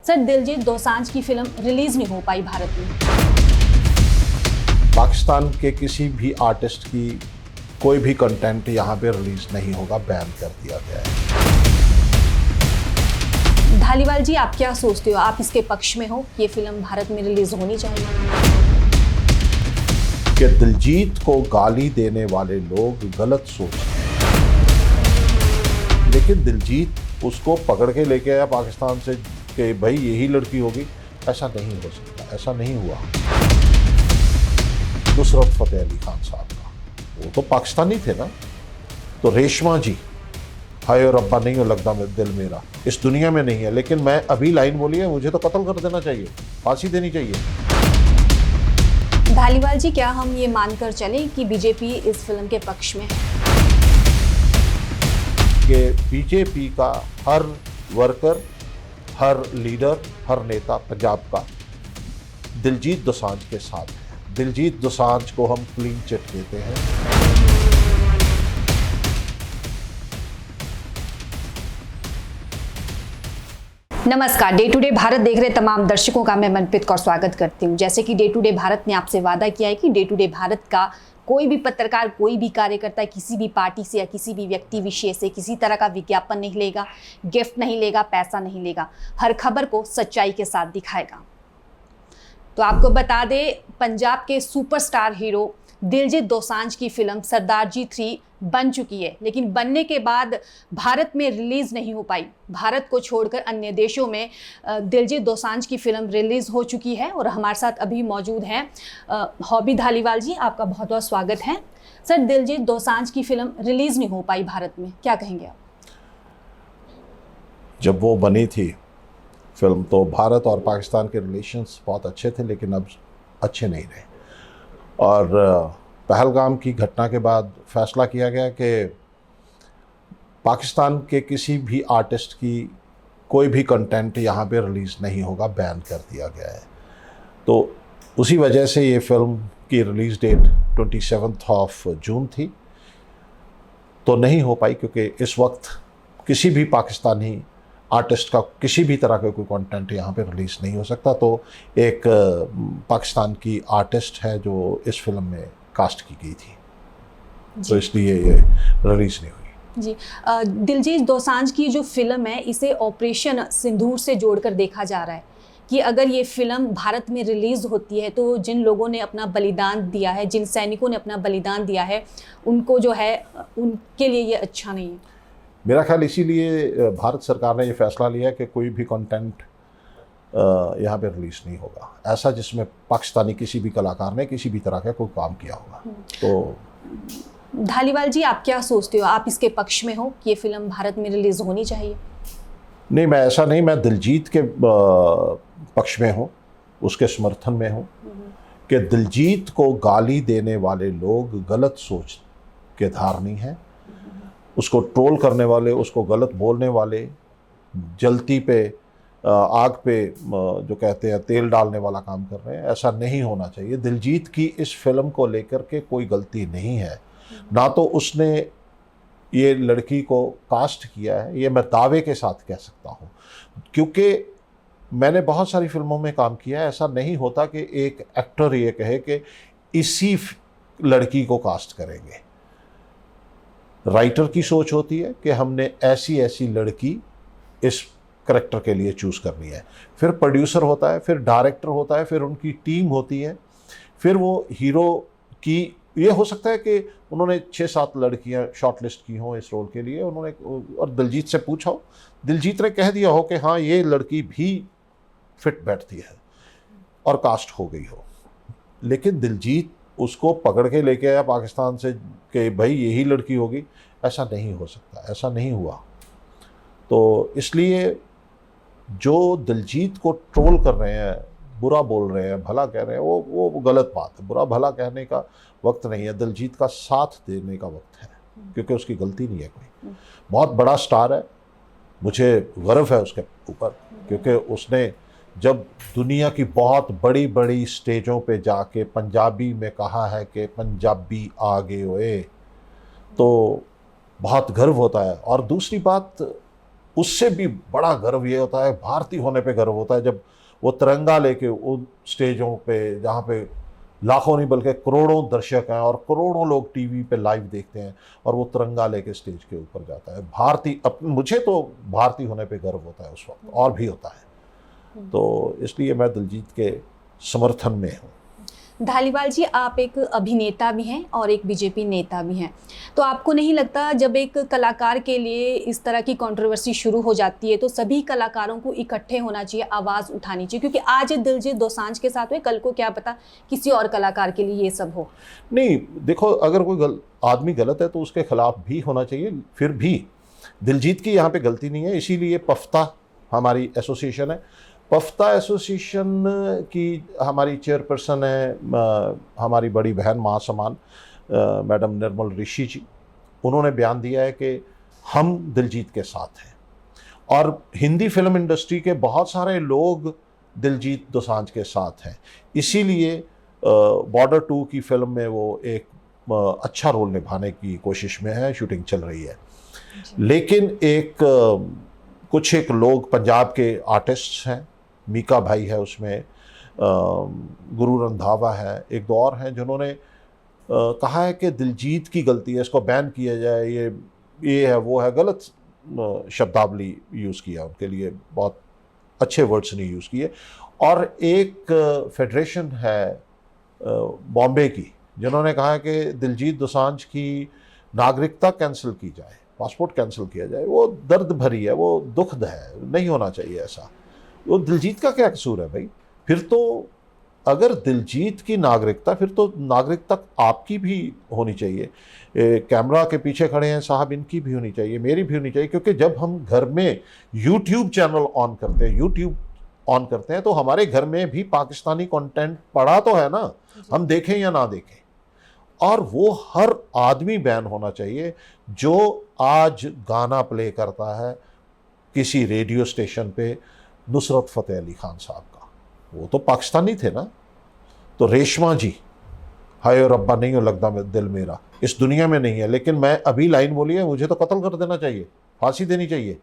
Sir, Diljit Dosanjh की film release नहीं हो पाई भारत में। पाकिस्तान के किसी भी आर्टिस्ट की कोई भी कंटेंट यहाँ पे रिलीज नहीं होगा, बैन कर दिया गया है। धालीवाल जी, आप क्या सोचते हो? आप इसके पक्ष में हो कि ये फिल्म भारत में रिलीज होनी चाहिए? कि दिलजीत को गाली देने वाले लोग गलत सोचते हैं, लेकिन दिलजीत उसको पकड़ के लेके आया पाकिस्तान से कि भाई यही लड़की होगी, ऐसा नहीं हो सकता, ऐसा नहीं हुआ। नुसरत फतेह अली खान साहब का, वो तो पाकिस्तानी थे ना। तो रेशमा जी, हाय रब्बा नहीं हो लगता मेरा दिल मेरा इस दुनिया में नहीं है, लेकिन मैं अभी लाइन बोली है, मुझे तो कत्ल कर देना चाहिए, फांसी देनी चाहिए। धालीवाल जी, क्या हम ये मानकर चलें कि बीजेपी इस फिल्म के पक्ष में है? कि बीजेपी का हर वर्कर, हर लीडर, हर नेता पंजाब का दिलजीत दोसांझ के साथ है। दिलजीत दोसांझ को हम क्लीन चिट देते हैं। नमस्कार, डे टू डे भारत देख रहे तमाम दर्शकों का मैं मनप्रीत कौर स्वागत करती हूँ। जैसे कि डे टू डे भारत ने आपसे वादा किया है कि डे टू डे भारत का कोई भी पत्रकार, कोई भी कार्यकर्ता किसी भी पार्टी से या किसी भी व्यक्ति विशेष से किसी तरह का विज्ञापन नहीं लेगा, गिफ्ट नहीं लेगा, पैसा नहीं लेगा, हर खबर को सच्चाई के साथ दिखाएगा। तो आपको बता दें, पंजाब के सुपरस्टार हीरो दिलजीत दोसांझ की फिल्म सरदारजी 3 बन चुकी है, लेकिन बनने के बाद भारत में रिलीज़ नहीं हो पाई। भारत को छोड़कर अन्य देशों में दिलजीत दोसांझ की फिल्म रिलीज़ हो चुकी है। और हमारे साथ अभी मौजूद हैं हॉबी धालीवाल जी, आपका बहुत बहुत स्वागत है। सर, दिलजीत दोसांझ की फिल्म रिलीज़ नहीं हो पाई भारत में, क्या कहेंगे आप? जब वो बनी थी फिल्म तो भारत और पाकिस्तान के रिलेशंस बहुत अच्छे थे, लेकिन अब अच्छे नहीं रहे। और पहलगाम की घटना के बाद फैसला किया गया कि पाकिस्तान के किसी भी आर्टिस्ट की कोई भी कंटेंट यहाँ पे रिलीज़ नहीं होगा, बैन कर दिया गया है। तो उसी वजह से ये फिल्म की रिलीज़ डेट 27 जून थी, तो नहीं हो पाई, क्योंकि इस वक्त किसी भी पाकिस्तानी आर्टिस्ट का किसी भी तरह का कोई कंटेंट यहाँ पे रिलीज़ नहीं हो सकता। तो एक पाकिस्तान की आर्टिस्ट है जो इस फिल्म में कास्ट की गई थी, तो इसलिए ये रिलीज़ नहीं हुई। जी, दिलजीत दोसांझ की जो फिल्म है, इसे ऑपरेशन सिंदूर से जोड़कर देखा जा रहा है कि अगर ये फिल्म भारत में रिलीज़ होती है तो जिन लोगों ने अपना बलिदान दिया है, जिन सैनिकों ने अपना बलिदान दिया है, उनको जो है उनके लिए ये अच्छा नहीं है। मेरा ख्याल इसीलिए भारत सरकार ने ये फैसला लिया कि कोई भी कंटेंट यहाँ पे रिलीज़ नहीं होगा ऐसा जिसमें पाकिस्तानी किसी भी कलाकार ने किसी भी तरह का कोई काम किया होगा। तो धालीवाल जी, आप क्या सोचते हो? आप इसके पक्ष में हो कि ये फिल्म भारत में रिलीज़ होनी चाहिए? नहीं, मैं ऐसा नहीं, मैं दिलजीत के पक्ष में हूँ, उसके समर्थन में हूँ कि दिलजीत को गाली देने वाले लोग गलत सोच के धारणी हैं। उसको ट्रोल करने वाले, उसको गलत बोलने वाले, जलती पे आग पे जो कहते हैं तेल डालने वाला काम कर रहे हैं। ऐसा नहीं होना चाहिए। दिलजीत की इस फिल्म को लेकर के कोई गलती नहीं है, ना तो उसने ये लड़की को कास्ट किया है, ये मैं दावे के साथ कह सकता हूँ, क्योंकि मैंने बहुत सारी फिल्मों में काम किया है। ऐसा नहीं होता कि एक एक्टर ये कहे कि इसी लड़की को कास्ट करेंगे। राइटर की सोच होती है कि हमने ऐसी ऐसी लड़की इस करैक्टर के लिए चूज़ करनी है, फिर प्रोड्यूसर होता है, फिर डायरेक्टर होता है, फिर उनकी टीम होती है, फिर वो हीरो की, ये हो सकता है कि उन्होंने 6-7 लड़कियां शॉर्टलिस्ट की हों इस रोल के लिए, उन्होंने और दिलजीत से पूछा हो, दिलजीत ने कह दिया हो कि हाँ ये लड़की भी फिट बैठती है और कास्ट हो गई हो, लेकिन दिलजीत उसको पकड़ के लेके आया पाकिस्तान से कि भाई यही लड़की होगी, ऐसा नहीं हो सकता, ऐसा नहीं हुआ। तो इसलिए जो दिलजीत को ट्रोल कर रहे हैं, बुरा बोल रहे हैं, भला कह रहे हैं, वो गलत बात है। बुरा भला कहने का वक्त नहीं है, दिलजीत का साथ देने का वक्त है, क्योंकि उसकी गलती नहीं है कोई। बहुत बड़ा स्टार है, मुझे गर्व है उसके ऊपर, क्योंकि उसने जब दुनिया की बहुत बड़ी बड़ी स्टेजों पे जाके पंजाबी में कहा है कि पंजाबी आगे ओए, तो बहुत गर्व होता है। और दूसरी बात, उससे भी बड़ा गर्व ये होता है, भारतीय होने पे गर्व होता है, जब वो तिरंगा लेके उन स्टेजों पे जहाँ पे लाखों नहीं बल्कि करोड़ों दर्शक हैं और करोड़ों लोग टीवी पे लाइव देखते हैं और वो तिरंगा लेके स्टेज के ऊपर जाता है। भारतीय मुझे तो भारतीय होने पे गर्व होता है उस वक्त, और भी होता है। तो इसलिए मैं दिलजीत के समर्थन में हूँ। धालीवाल जी, आप एक अभिनेता भी हैं और एक बीजेपी नेता भी हैं, तो आपको नहीं लगता जब एक कलाकार के लिए इस तरह की कंट्रोवर्सी शुरू हो जाती है तो सभी कलाकारों को इकट्ठे होना चाहिए, आवाज़ उठानी चाहिए? क्योंकि आज दिलजीत दोसांझ के साथ हुए, कल को क्या पता किसी और कलाकार के लिए ये सब हो। नहीं, देखो, अगर कोई आदमी गलत है तो उसके खिलाफ भी होना चाहिए। फिर भी दिलजीत की यहाँ पे गलती नहीं है, इसीलिए पफ्ता हमारी एसोसिएशन है। पफ्ता एसोसिएशन की हमारी चेयरपर्सन है हमारी बड़ी बहन माँ समान मैडम निर्मल ऋषि जी। उन्होंने बयान दिया है कि हम दिलजीत के साथ हैं, और हिंदी फिल्म इंडस्ट्री के बहुत सारे लोग दिलजीत दोसांझ के साथ हैं। इसीलिए बॉर्डर 2 की फिल्म में वो एक अच्छा रोल निभाने की कोशिश में है, शूटिंग चल रही है। लेकिन कुछ एक लोग पंजाब के आर्टिस्ट हैं, मीका भाई है उसमें, गुरु रंधावा है, एक दो और हैं, जिन्होंने कहा है कि दिलजीत की गलती है, इसको बैन किया जाए, ये है वो है। गलत शब्दावली यूज़ किया, उनके लिए बहुत अच्छे वर्ड्स नहीं यूज़ किए। और एक फेडरेशन है बॉम्बे की, जिन्होंने कहा है कि दिलजीत दोसांझ की नागरिकता कैंसिल की जाए, पासपोर्ट कैंसिल किया जाए। वो दर्द भरी है, वो दुखद है, नहीं होना चाहिए ऐसा। वो दिलजीत का क्या कसूर है भाई? फिर तो अगर दिलजीत की नागरिकता, फिर तो नागरिकता आपकी भी होनी चाहिए। कैमरा के पीछे खड़े हैं साहब, इनकी भी होनी चाहिए, मेरी भी होनी चाहिए। क्योंकि जब हम घर में यूट्यूब चैनल ऑन करते हैं तो हमारे घर में भी पाकिस्तानी कंटेंट पड़ा तो है ना, हम देखें या ना देखें। और वो हर आदमी बैन होना चाहिए जो आज गाना प्ले करता है किसी रेडियो स्टेशन पे नुसरत फ़तेह अली खान साहब का। वो तो पाकिस्तानी थे ना। तो रेशमा जी, हाय रब्बा नहीं हो लगता दिल मेरा इस दुनिया में नहीं है, लेकिन मैं अभी लाइन बोली है, मुझे तो कत्ल कर देना चाहिए, फांसी देनी चाहिए।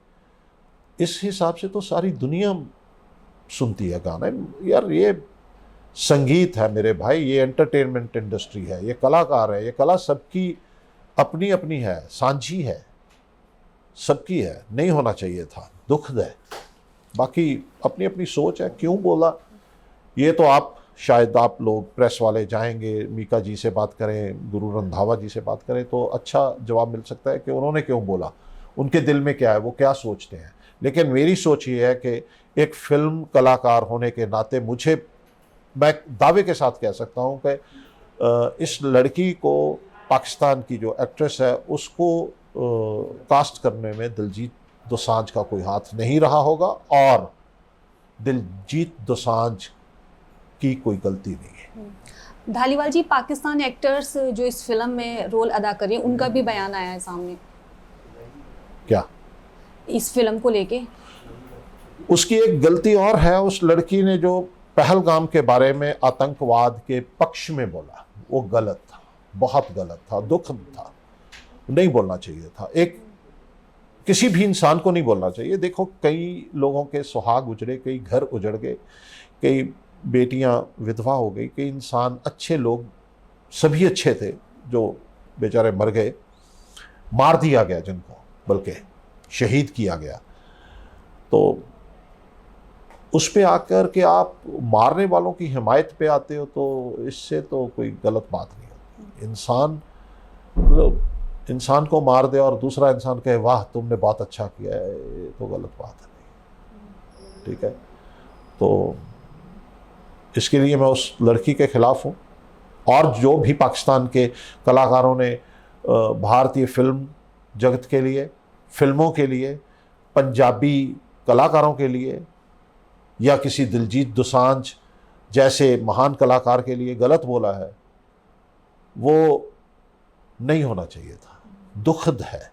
इस हिसाब से तो सारी दुनिया सुनती है गाना। यार ये संगीत है मेरे भाई, ये एंटरटेनमेंट इंडस्ट्री है, ये कलाकार है, ये कला सबकी अपनी अपनी है, सांझी है, सबकी है। नहीं होना चाहिए था, दुखद है। बाकी अपनी अपनी सोच है, क्यों बोला ये तो शायद आप लोग प्रेस वाले जाएंगे, मीका जी से बात करें, गुरु रंधावा जी से बात करें तो अच्छा जवाब मिल सकता है कि उन्होंने क्यों बोला, उनके दिल में क्या है, वो क्या सोचते हैं। लेकिन मेरी सोच ये है कि एक फिल्म कलाकार होने के नाते मैं दावे के साथ कह सकता हूँ कि इस लड़की को, पाकिस्तान की जो एक्ट्रेस है, उसको कास्ट करने में दिलजीत दोसांझ का कोई हाथ नहीं रहा होगा, और दिलजीत दोसांझ की कोई गलती नहीं है। धालीवाल जी, पाकिस्तान एक्टर्स जो इस फिल्म में रोल अदा कर रहे हैं, उनका भी बयान आया है सामने। क्या इस फिल्म को लेके? उसकी एक गलती और है, उस लड़की ने जो पहलगाम के बारे में आतंकवाद के पक्ष में बोला, वो गलत था, बहुत गलत था, दुखद था, नहीं बोलना चाहिए था। किसी भी इंसान को नहीं बोलना चाहिए। देखो, कई लोगों के सुहाग उजड़े, कई घर उजड़ गए, कई बेटियां विधवा हो गई, कई इंसान अच्छे लोग, सभी अच्छे थे, जो बेचारे मर गए, मार दिया गया जिनको, बल्कि शहीद किया गया। तो उस पे आकर के आप मारने वालों की हिमायत पे आते हो, तो इससे तो कोई गलत बात नहीं होती। इंसान को मार दे और दूसरा इंसान कहे वाह तुमने बहुत अच्छा किया है, ये तो गलत बात है नहीं। ठीक है, तो इसके लिए मैं उस लड़की के खिलाफ हूँ। और जो भी पाकिस्तान के कलाकारों ने भारतीय फिल्म जगत के लिए, फिल्मों के लिए, पंजाबी कलाकारों के लिए, या किसी दिलजीत दोसांझ जैसे महान कलाकार के लिए गलत बोला है, वो नहीं होना चाहिए था। दुखद है,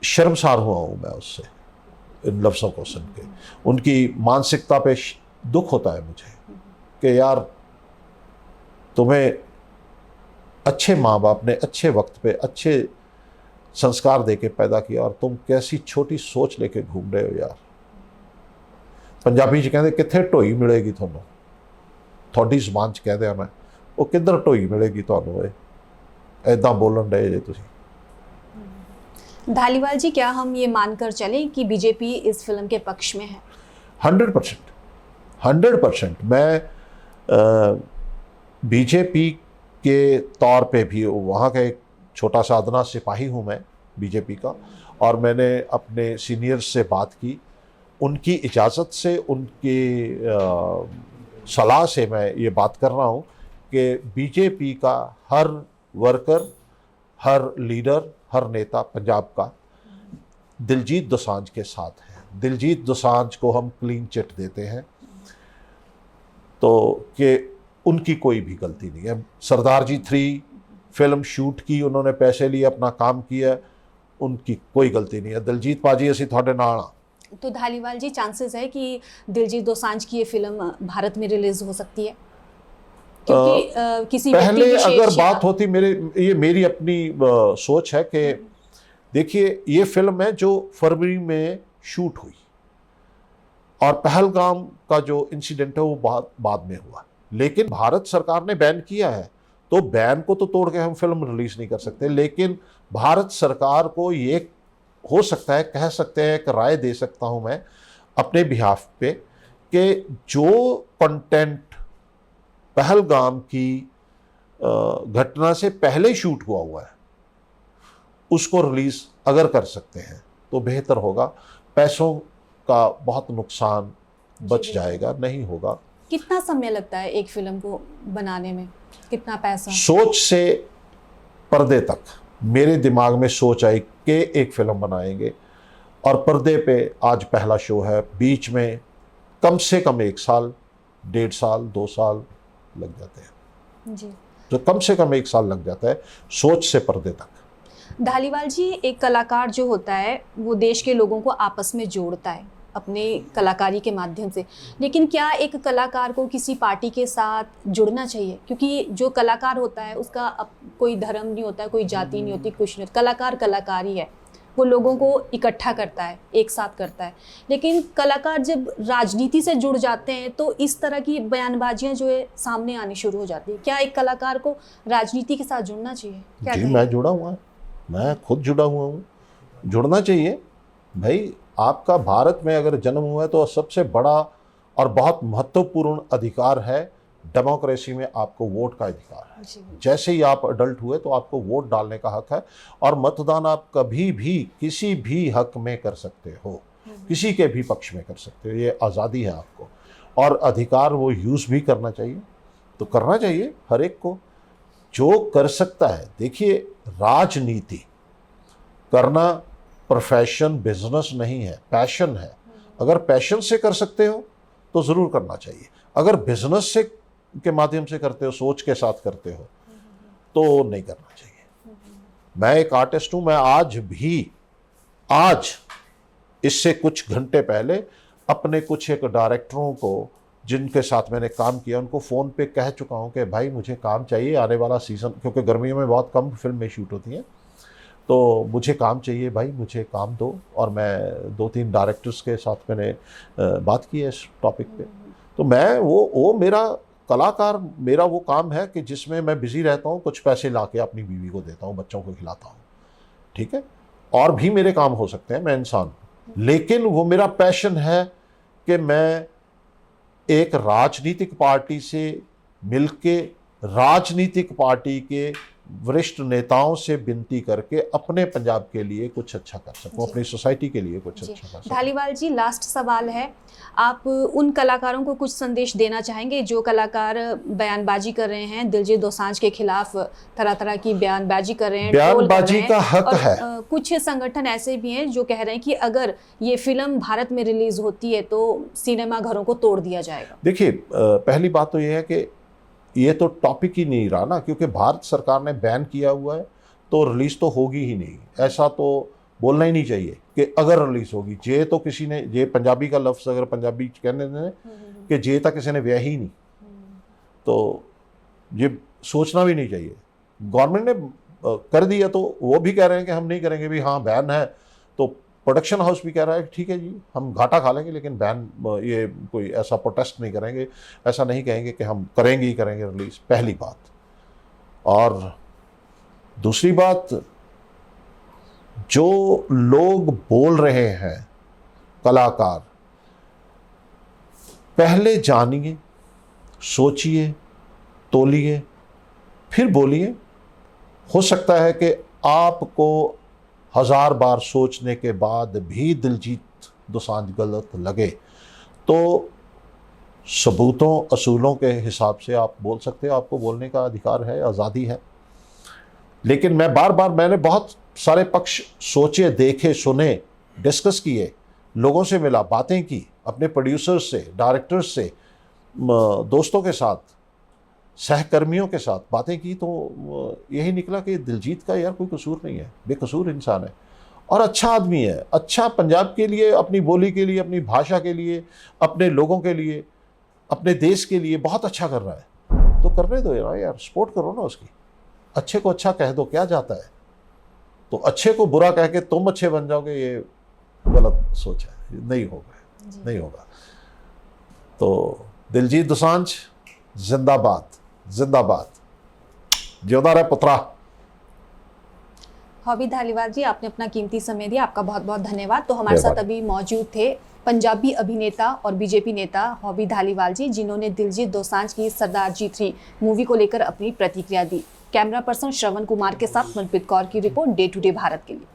शर्मसार हुआ हूँ मैं उससे, इन लफ्ज़ों को सुन के। उनकी मानसिकता पे दुख होता है मुझे कि यार, तुम्हें अच्छे माँ बाप ने अच्छे वक्त पे अच्छे संस्कार देके पैदा किया, और तुम कैसी छोटी सोच लेके घूम रहे हो यार। पंजाबी च कहते कित्थे ढोई मिलेगी थानू, थोड़ी जबान च कहते हैं मैं, वो किधर ढोई मिलेगी थानू, ऐदा बोलन डे जे तुसीं। धालीवाल जी, क्या हम ये मानकर चलें कि बीजेपी इस फिल्म के पक्ष में है? 100%। मैं बीजेपी के तौर पे भी, वहाँ का एक छोटा सा अदना सिपाही हूँ मैं बीजेपी का, और मैंने अपने सीनियर्स से बात की, उनकी इजाज़त से, उनकी सलाह से मैं ये बात कर रहा हूँ कि बीजेपी का हर वर्कर, हर लीडर, हर नेता पंजाब का दिलजीत दोसांझ के साथ है। दिलजीत दोसांझ को हम क्लीन चिट देते हैं, तो कि उनकी कोई भी गलती नहीं है। सरदार जी 3 फिल्म शूट की, उन्होंने पैसे लिए, अपना काम किया, उनकी कोई गलती नहीं है। दिलजीत पाजी असी थोड़े नाल हाँ। तो धालीवाल जी, चांसेस है कि दिलजीत दोसांझ की ये फिल्म भारत में रिलीज हो सकती है? क्योंकि किसी पहले व्यक्ति अगर विशेष बात होती, ये मेरी अपनी सोच है कि देखिए, ये फिल्म है जो फरवरी में शूट हुई, और पहलगाम का जो इंसिडेंट है वो बाद में हुआ, लेकिन भारत सरकार ने बैन किया है, तो बैन को तो तोड़ के हम फिल्म रिलीज नहीं कर सकते। लेकिन भारत सरकार को ये हो सकता है, कह सकते हैं, एक राय दे सकता हूं मैं अपने बिहाफ पे, कि जो कंटेंट पहलगाम की घटना से पहले शूट हुआ है उसको रिलीज अगर कर सकते हैं तो बेहतर होगा। पैसों का बहुत नुकसान बच जाएगा, नहीं होगा। कितना समय लगता है एक फिल्म को बनाने में, कितना पैसा? सोच से पर्दे तक मेरे दिमाग में सोच आई कि एक फिल्म बनाएंगे, और पर्दे पे आज पहला शो है, बीच में कम से कम 1 साल, 1.5 साल, 2 साल लग जाते हैं जी। जो कम से कम 1 साल लग जाता है सोच से पर्दे तक। धालीवाल जी, एक कलाकार जो होता है वो देश के लोगों को आपस में जोड़ता है अपने कलाकारी के माध्यम से, लेकिन क्या एक कलाकार को किसी पार्टी के साथ जुड़ना चाहिए? क्योंकि जो कलाकार होता है उसका कोई धर्म नहीं होता है, कोई जाति नहीं होती, कुछ नहीं। कलाकार कलाकार ही है, वो लोगों को इकट्ठा करता है, एक साथ करता है। लेकिन कलाकार जब राजनीति से जुड़ जाते हैं तो इस तरह की बयानबाजियां जो है सामने आनी शुरू हो जाती है। क्या एक कलाकार को राजनीति के साथ जुड़ना चाहिए? क्या जी, कहें? मैं जुड़ा हुआ, मैं खुद जुड़ा हुआ हूँ, जुड़ना चाहिए भाई। आपका भारत में अगर जन्म हुआ है तो सबसे बड़ा और बहुत महत्वपूर्ण अधिकार है डेमोक्रेसी में आपको वोट का अधिकार है। जैसे ही आप अडल्ट हुए तो आपको वोट डालने का हक है, और मतदान आप कभी भी किसी भी हक में कर सकते हो, किसी के भी पक्ष में कर सकते हो, ये आज़ादी है आपको, और अधिकार वो यूज़ भी करना चाहिए। तो करना चाहिए हर एक को जो कर सकता है। देखिए, राजनीति करना प्रोफेशन, बिजनेस नहीं है, पैशन है। अगर पैशन से कर सकते हो तो ज़रूर करना चाहिए। अगर बिजनेस से के माध्यम से करते हो, सोच के साथ करते हो, तो नहीं करना चाहिए। मैं एक आर्टिस्ट हूँ, मैं आज इससे कुछ घंटे पहले अपने कुछ एक डायरेक्टरों को जिनके साथ मैंने काम किया उनको फ़ोन पे कह चुका हूँ कि भाई मुझे काम चाहिए, आने वाला सीज़न, क्योंकि गर्मियों में बहुत कम फिल्में शूट होती हैं, तो मुझे काम चाहिए भाई, मुझे काम दो। और मैं 2-3 डायरेक्टर्स के साथ मैंने बात की है इस टॉपिक पे। तो मैं वो मेरा कलाकार, मेरा वो काम है कि जिसमें मैं बिज़ी रहता हूँ, कुछ पैसे ला के अपनी बीवी को देता हूँ, बच्चों को खिलाता हूँ, ठीक है। और भी मेरे काम हो सकते हैं, मैं इंसान हूँ, लेकिन वो मेरा पैशन है कि मैं एक राजनीतिक पार्टी से मिलके राजनीतिक पार्टी के वरिष्ठ नेताओं से विनती करके अपने पंजाब के लिए कुछ अच्छा कर सकूं, अपनी सोसाइटी के लिए कुछ अच्छा कर सकूं। धालीवाल जी, लास्ट सवाल है, आप उन कलाकारों को कुछ संदेश देना चाहेंगे जो कलाकार बयानबाजी कर रहे हैं, दिलजीत दोसांझ के खिलाफ तरह तरह की बयानबाजी कर रहे हैं, बयानबाजी का हक है। कुछ संगठन ऐसे भी हैं जो कह रहे हैं कि अगर ये फिल्म भारत में रिलीज होती है तो सिनेमा घरों को तोड़ दिया जाएगा। देखिए, पहली बात तो ये है कि ये तो टॉपिक ही नहीं रहा ना, क्योंकि भारत सरकार ने बैन किया हुआ है तो रिलीज तो होगी ही नहीं। ऐसा तो बोलना ही नहीं चाहिए कि अगर रिलीज होगी। जे तो किसी ने, जे पंजाबी का लफ्ज़ अगर पंजाबी कहने दें कि जे तक किसी ने व्या ही नहीं, तो ये सोचना भी नहीं चाहिए। गवर्नमेंट ने कर दिया तो वो भी कह रहे हैं कि हम नहीं करेंगे भी, हाँ बैन है, तो प्रोडक्शन हाउस भी कह रहा है कि ठीक है जी हम घाटा खा लेंगे लेकिन बैन, ये कोई ऐसा प्रोटेस्ट नहीं करेंगे, ऐसा नहीं कहेंगे कि हम करेंगे ही करेंगे रिलीज, पहली बात। और दूसरी बात, जो लोग बोल रहे हैं कलाकार, पहले जानिए, सोचिए, तोलिए, फिर बोलिए। हो सकता है कि आपको 1000 बार सोचने के बाद भी दिलजीत दोसांझ गलत लगे, तो सबूतों असूलों के हिसाब से आप बोल सकते हो, आपको बोलने का अधिकार है, आज़ादी है। लेकिन मैंने बहुत सारे पक्ष सोचे, देखे, सुने, डिस्कस किए, लोगों से मिला, बातें की, अपने प्रोड्यूसर्स से, डायरेक्टर्स से, दोस्तों के साथ, सहकर्मियों के साथ बातें की, तो यही निकला कि दिलजीत का यार कोई कसूर नहीं है, बेकसूर इंसान है और अच्छा आदमी है, अच्छा पंजाब के लिए, अपनी बोली के लिए, अपनी भाषा के लिए, अपने लोगों के लिए, अपने देश के लिए बहुत अच्छा कर रहा है। तो करने दो यार, सपोर्ट करो ना उसकी। अच्छे को अच्छा कह दो, क्या जाता है। तो अच्छे को बुरा कह के तुम अच्छे बन जाओगे, ये गलत सोच है, नहीं होगा, नहीं होगा। तो दिलजीत दोसांझ जिंदाबाद, जिंदाबाद, ज्योदा रहे पुत्रा। हॉबी धालीवाल जी, आपने अपना कीमती समय दिया, आपका बहुत बहुत धन्यवाद। तो हमारे साथ अभी मौजूद थे पंजाबी अभिनेता और बीजेपी नेता हॉबी धालीवाल जी, जिन्होंने दिलजीत दोसांझ की सरदार जी 3 मूवी को लेकर अपनी प्रतिक्रिया दी। कैमरा पर्सन श्रवण कुमार के साथ मनप्रीत कौर की report, day to day Bharat के लिए।